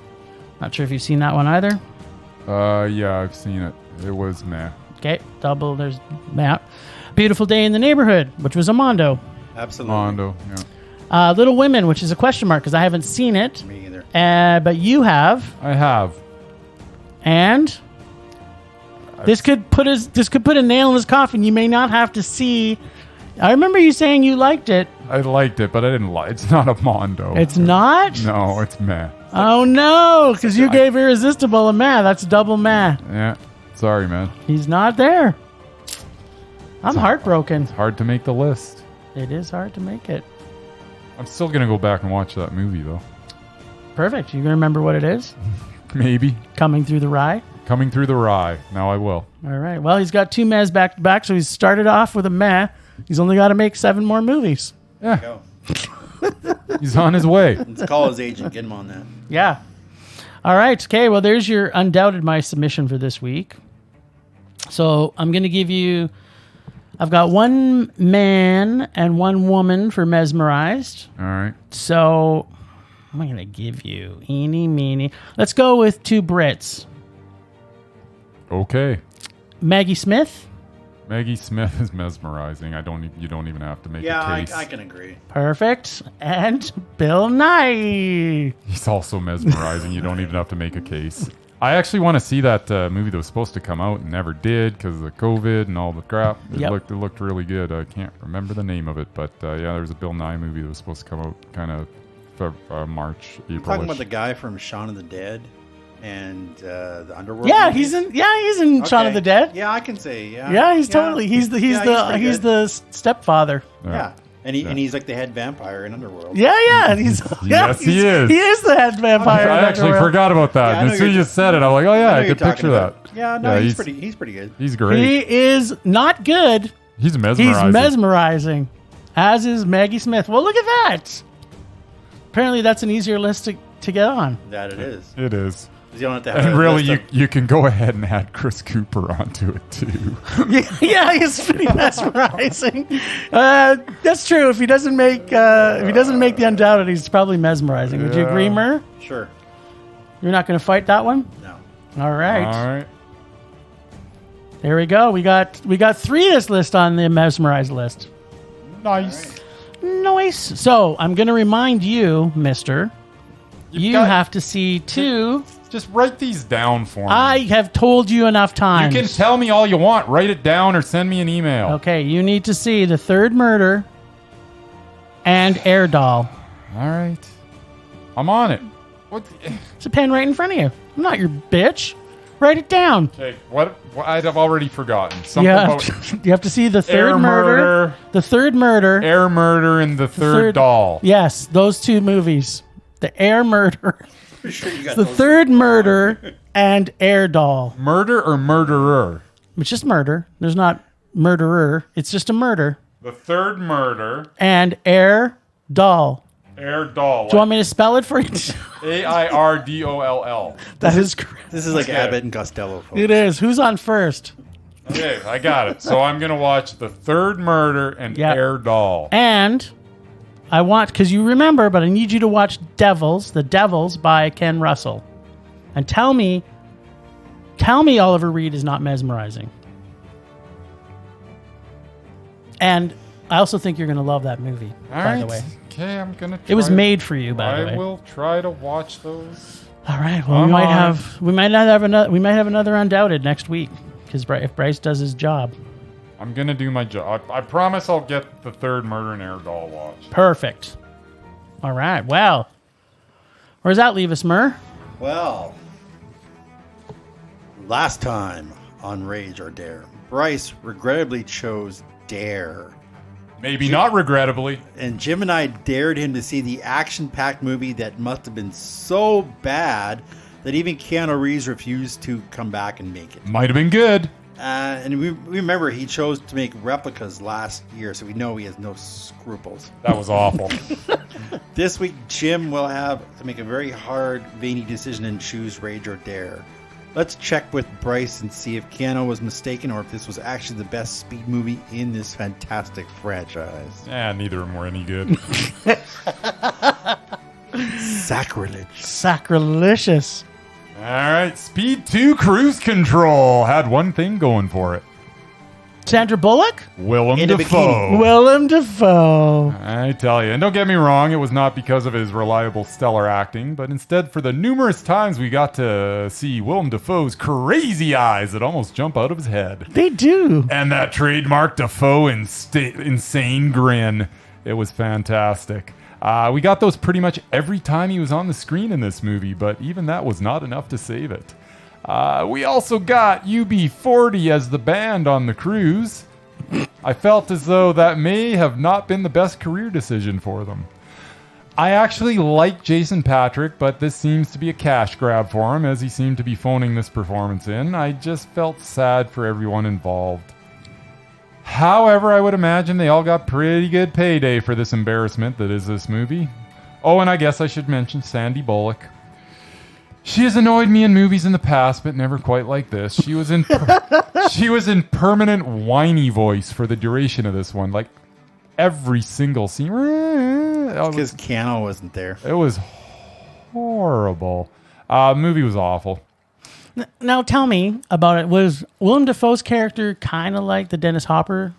Not sure if you've seen that one either. Yeah, I've seen it. It was meh. Okay, there's that. Beautiful Day in the Neighborhood, which was a Mondo. Absolutely. Mondo, yeah. Little Women, which is a question mark because I haven't seen it. Me either. But you have. I have. And this could put a nail in his coffin. You may not have to see. I remember you saying you liked it. I liked it, but I didn't like. It's not a Mondo. It's not? No, it's meh. Oh no, because you gave Irresistible a meh. That's double meh. Yeah. Sorry, man. He's not there. I'm heartbroken. It's hard to make the list. It is hard to make it. I'm still gonna go back and watch that movie though. Perfect. You gonna remember what it is? Maybe. Coming Through the Rye. Coming Through the Rye. Now I will. All right. Well, he's got 2 mehs back to back, so he's started off with a meh. He's only got to make 7 more movies. Yeah. Go. He's on his way. Let's call his agent. Get him on that. Yeah. All right. Okay. Well, there's your Undoubted my submission for this week. So I'm going to give you. I've got 1 man and 1 woman for Mesmerized. All right. So I'm going to give you eeny, meeny. Let's go with 2 Brits. Okay. Maggie Smith. Maggie Smith is mesmerizing. You don't even have to make a case. I can agree. Perfect. And Bill Nighy. He's also mesmerizing. You don't even have to make a case. I actually want to see that movie that was supposed to come out and never did because of the COVID and all the crap. It looked really good. I can't remember the name of it, but yeah, there was a Bill Nighy movie that was supposed to come out kind of March, April. Talking about the guy from Shaun of the Dead and the Underworld. Yeah, movies? he's in Shaun of the Dead. Yeah, I can say. Yeah, Yeah, he's totally. He's the stepfather. Yeah. And he's like the head vampire in Underworld. Yeah. Yes, he is. He is the head vampire. I actually forgot about that. Yeah, and as soon as you said it, I'm like, oh yeah, I could picture that. Yeah, no, he's pretty good. He's great. He is not good. He's mesmerizing. He's mesmerizing. As is Maggie Smith. Well, look at that. Apparently, that's an easier list to get on. That it is. It is. You don't have to have And a really, list of- you can go ahead and add Chris Cooper onto it too. Yeah, he's pretty mesmerizing. That's true. If he doesn't make the Undoubted, he's probably mesmerizing. Would you agree, Mur? Sure. You're not going to fight that one? No. All right. All right. There we go. We got 3 this list on the mesmerized list. Nice. Nice. So I'm going to remind you, Mister. You have to see 2. Just write these down for me. I have told you enough times. You can tell me all you want. Write it down or send me an email. Okay, you need to see The Third Murder and Air Doll. All right. I'm on it. What? It's a pen right in front of you. I'm not your bitch. Write it down. Okay. What I've already forgotten. Something You about have to see The Third Air Murder, The Third Murder. Air Murder, and the Third Doll. Yes, those 2 movies. The Air Murder. Pretty sure you got The those. Third Murder and Air Doll. Murder or murderer? It's just murder. There's not murderer. It's just a murder. The Third Murder. And Air Doll. Air Doll. Do you want me to spell it for you? AIRDOLL. That is correct. This is like Okay. Abbott and Costello. Folks. It is. Who's on first? Okay, I got it. So I'm gonna watch The Third Murder and Yep. Air Doll. And I want, because you remember, but I need you to watch The Devils by Ken Russell. And tell me Oliver Reed is not mesmerizing. And I also think you're going to love that movie, by the way. Okay, I'm gonna. It was try made for you, by the way. I will try to watch those. All right. Well, I'm on. we might have another Undoubted next week, because if Bryce does his job. I'm gonna do my job. I promise I'll get The Third Murder and Air Doll watched. Perfect. All right. Well, where does that leave us, Mur? Well, last time on Rage or Dare, Bryce regrettably chose Dare. Maybe not regrettably. And Jim and I dared him to see the action-packed movie that must have been so bad that even Keanu Reeves refused to come back and make it. Might have been good. And we remember he chose to make replicas last year, so we know he has no scruples. That was awful. This week, Jim will have to make a very hard, veiny decision and choose Rage or Dare. Let's check with Bryce and see if Keanu was mistaken or if this was actually the best speed movie in this fantastic franchise. Neither of them were any good. Sacrilege. Sacrilegious. All right, Speed 2 Cruise Control had one thing going for it. Sandra Bullock? Willem In a Dafoe. bikini. Willem Dafoe. I tell you, and don't get me wrong, it was not because of his reliable stellar acting, but instead for the numerous times we got to see Willem Dafoe's crazy eyes that almost jump out of his head. They do. And that trademark Dafoe insane grin. It was fantastic. We got those pretty much every time he was on the screen in this movie, but even that was not enough to save it. We also got UB40 as the band on the cruise. I felt as though that may have not been the best career decision for them. I actually like Jason Patrick, but this seems to be a cash grab for him as he seemed to be phoning this performance in. I just felt sad for everyone involved. However, I would imagine they all got pretty good payday for this embarrassment that is this movie. Oh, and I guess I should mention Sandy Bullock. She has annoyed me in movies in the past, but never quite like this. She was in permanent whiny voice for the duration of this one, like every single scene. Because Keanu wasn't there. It was horrible. Movie was awful. Now tell me about it. Was Willem Dafoe's character kind of like the Dennis Hopper?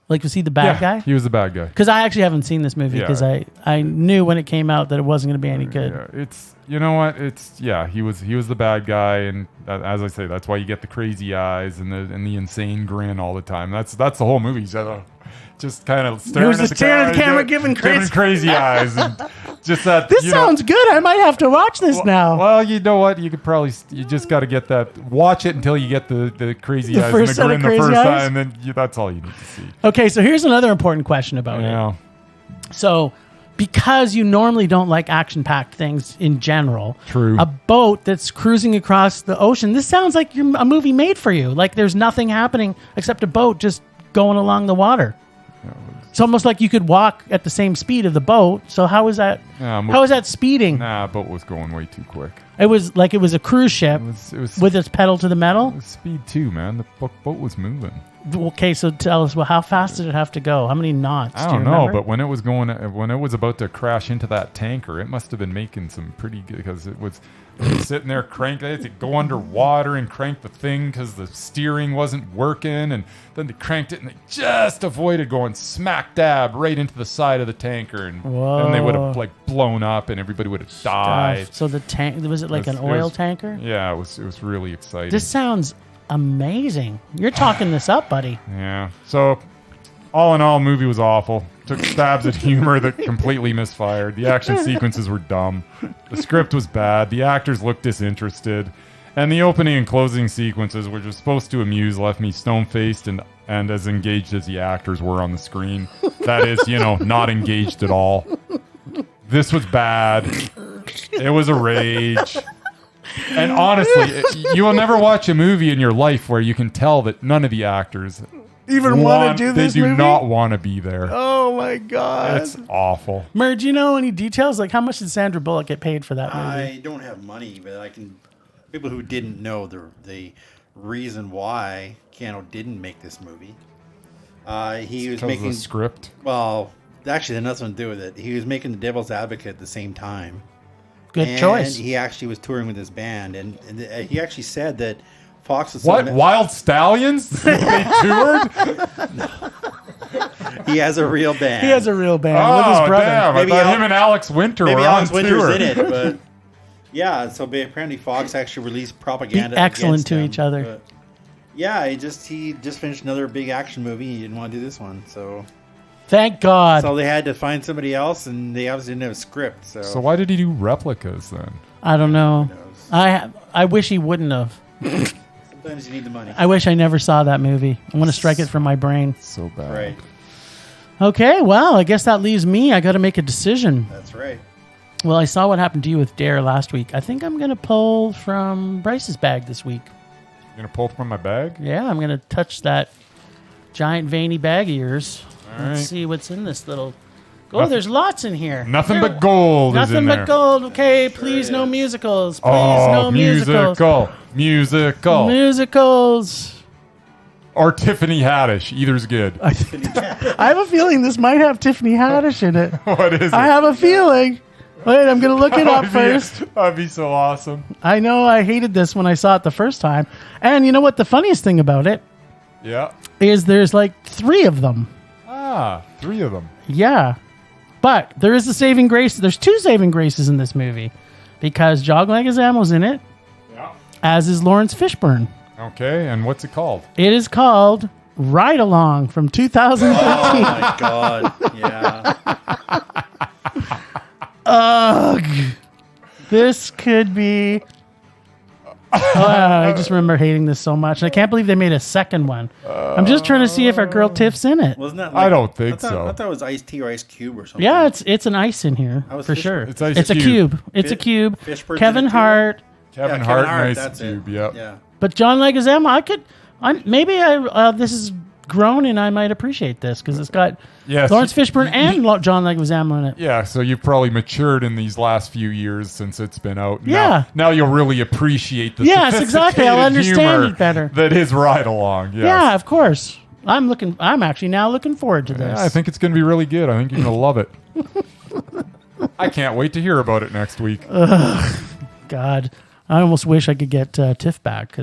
Like, was he the bad guy? He was the bad guy. Because I actually haven't seen this movie because I knew when it came out that it wasn't going to be any good. Yeah, it's, you know what? It's, he was the bad guy, and as I say, that's why you get the crazy eyes and the insane grin all the time. That's the whole movie. Just kind of staring at the camera, giving crazy eyes and Just that. This sounds good. I might have to watch this now. Well, you know what? You could probably. You just got to get that. Watch it until you get the crazy eyes first and the set of grin the crazy first eyes? time, and then that's all you need to see. Okay, so here's another important question about it. Yeah. So, because you normally don't like action-packed things in general, True. a boat that's cruising across the ocean, this sounds like a movie made for you. Like there's nothing happening except a boat just going along the water. It's almost like you could walk at the same speed of the boat. So how is that? How is that speeding? Nah, boat was going way too quick. It was like it was a cruise ship It was with its pedal to the metal. it was speed too, man. The boat was moving. Okay, so tell us, well, how fast did it have to go? How many knots? I do you don't know, remember? but when it was about to crash into that tanker, it must have been making some pretty good because it was sitting there cranking. They had to go underwater and crank the thing because the steering wasn't working, and then they cranked it and they just avoided going smack dab right into the side of the tanker, and then they would have like blown up and everybody would have died. So the tank, was it like an It oil was- tanker? Yeah, it was really exciting. This sounds amazing. You're talking this up, buddy. Yeah. So, all in all, movie was awful. Took stabs at humor that completely misfired. The action sequences were dumb. The script was bad. The actors looked disinterested. And the opening and closing sequences, which were supposed to amuse, left me stone-faced and as engaged as the actors were on the screen. That is, not engaged at all. This was bad. It was a rage. And honestly, you will never watch a movie in your life where you can tell that none of the actors Even want to do this They do movie? not want to be there. Oh my god. It's awful. Mer, do you know any details? Like how much did Sandra Bullock get paid for that movie? I don't have money, but I can. People who didn't know the reason why Keanu didn't make this movie, he was Because of making the script. Well, actually, it had nothing to do with it. He was making The Devil's Advocate at the same time. Good and choice. He actually was touring with his band, and he actually said that Fox was What? Wild Stallions? They toured? He has a real band. He has a real band with his Oh, brother. damn. Maybe I thought Al- him and Alex Winter Maybe were Alex on Winter's tour. in it, but yeah. So apparently Fox actually released propaganda. Be excellent against to him, each other. but yeah, he just finished another big action movie. He didn't want to do this one, so Thank God. they had to find somebody else, and they obviously didn't have a script. So, So why did he do replicas then? I don't know. knows? I wish he wouldn't have. Sometimes you need the money, I wish I never saw that movie. I want to strike it from my brain. So bad. right? Okay, well, I guess that leaves me. I got to make a decision. That's right. Well, I saw what happened to you with Dare last week. I think I'm going to pull from Bryce's bag this week. You're going to pull from my bag? Yeah, I'm going to touch that giant veiny bag of yours. All Let's right. see what's in this little... Oh, Nothing- there's lots in here. Nothing Here- but gold is in Nothing there. but gold. Okay, please no musicals. Please Oh, no musicals. musical. Musicals. Or Tiffany Haddish. Either's good. I have a feeling this might have Tiffany Haddish in it. What is it? I have a feeling. Wait, I'm going to look it up first. That'd be so awesome. I know I hated this when I saw it the first time. And you know what? The funniest thing about it Yeah. is there's like 3 of them. Ah, 3 of them. Yeah. But there is a saving grace. There's 2 saving graces in this movie because Jon Leguizamo's in it, Yeah. as is Lawrence Fishburne. Okay, and what's it called? It is called Ride Along from 2013. Oh my god! Yeah, Ugh. This could be. I just remember hating this so much. And I can't believe they made a second one. I'm just trying to see if our girl Tiff's in it. wasn't that? I don't think I thought it was Ice Tea or Ice Cube or something. Yeah, it's an ice in here I was for Fishburne. sure. It's Ice It's a Cube. cube. It's a Fish- cube. Fishburne's Kevin in it too? Hart, Kevin Yeah, Hart, Hart, nice that's it. tube. Yep. Yeah. but Jon Leguizamo. Maybe this is grown and I might appreciate this because it's got Yes. Lawrence Fishburne and Jon Leguizamo in it. Yeah, so you've probably matured in these last few years since it's been out. Yeah. Now you'll really appreciate the Yes, exactly. I'll sophisticated understand humor it better. that is Ride Along. Yes. Yeah, of course. I'm actually now looking forward to this. Yeah, I think it's going to be really good. I think you're going to love it. I can't wait to hear about it next week. God, I almost wish I could get Tiff back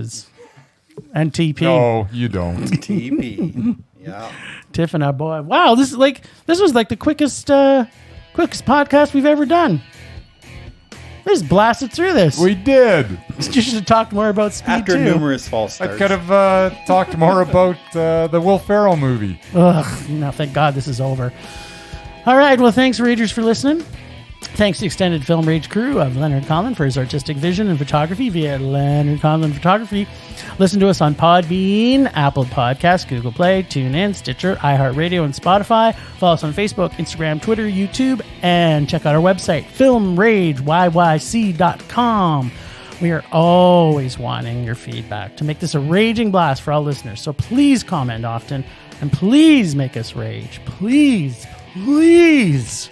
and TP. No, you don't. TP. Yeah. Tiff and our boy. Wow, this was like the quickest podcast we've ever done. We just blasted through this. We did. You should have talked more about speed After too. numerous false I starts. could have talked more about the Will Ferrell movie. Ugh, no, thank God this is over. All right, well, thanks, Ragers, for listening. thanks to the extended Film Rage crew of Leonard Conlon for his artistic vision and photography via Leonard Conlon Photography. Listen to us on Podbean, Apple Podcasts, Google Play, TuneIn, Stitcher, iHeartRadio, and Spotify. Follow us on Facebook, Instagram, Twitter, YouTube, and check out our website, filmrageyyc.com. We are always wanting your feedback to make this a raging blast for all listeners. So please comment often, and please make us rage. Please, please.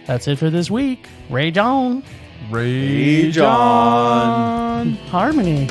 That's it for this week. Rage on. Rage on. Harmony.